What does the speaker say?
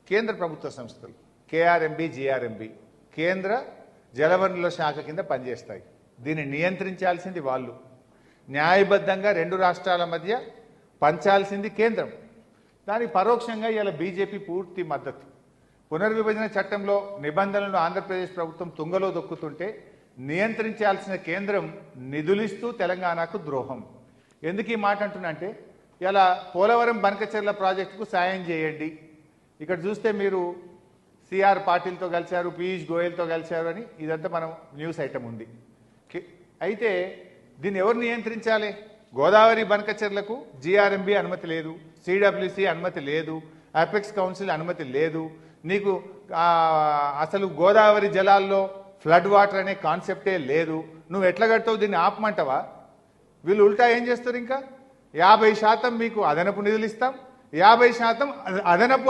కేంద్ర ప్రభుత్వ సంస్థలు కేఆర్ఎంబి, జిఆర్ఎంబి కేంద్ర జలవనరుల శాఖ కింద పనిచేస్తాయి. దీన్ని నియంత్రించాల్సింది వాళ్ళు. న్యాయబద్ధంగా రెండు రాష్ట్రాల మధ్య పంచాల్సింది కేంద్రం. దానికి పరోక్షంగా ఇలా బీజేపీ పూర్తి మద్దతు. పునర్విభజన చట్టంలో నిబంధనలను ఆంధ్రప్రదేశ్ ప్రభుత్వం తుంగలో దొక్కుతుంటే నియంత్రించాల్సిన కేంద్రం నిధులిస్తూ తెలంగాణకు ద్రోహం. ఎందుకు ఈ మాట అంటున్నా అంటే, ఇలా పోలవరం బనకచెర్ల ప్రాజెక్టుకు సాయం చేయండి. ఇక్కడ చూస్తే మీరు సిఆర్ పాటిల్తో కలిశారు, పీయూష్ గోయల్తో కలిశారు అని ఇదంతా మనం న్యూస్ ఐటమ్ ఉంది. అయితే దీన్ని ఎవరు నియంత్రించాలి? గోదావరి బనకచెర్లకు జిఆర్ఎంబి అనుమతి లేదు, సిడబ్ల్యూసి అనుమతి లేదు, అపెక్స్ కౌన్సిల్ అనుమతి లేదు. నీకు అసలు గోదావరి జలాల్లో ఫ్లడ్ వాటర్ అనే కాన్సెప్టే లేదు. నువ్వు ఎట్లా కడతావు? దీన్ని ఆపమంటావా? వీళ్ళు ఉల్టా ఏం చేస్తారు? ఇంకా 50% మీకు అదనపు నిధులు ఇస్తాం, 50% అదనపు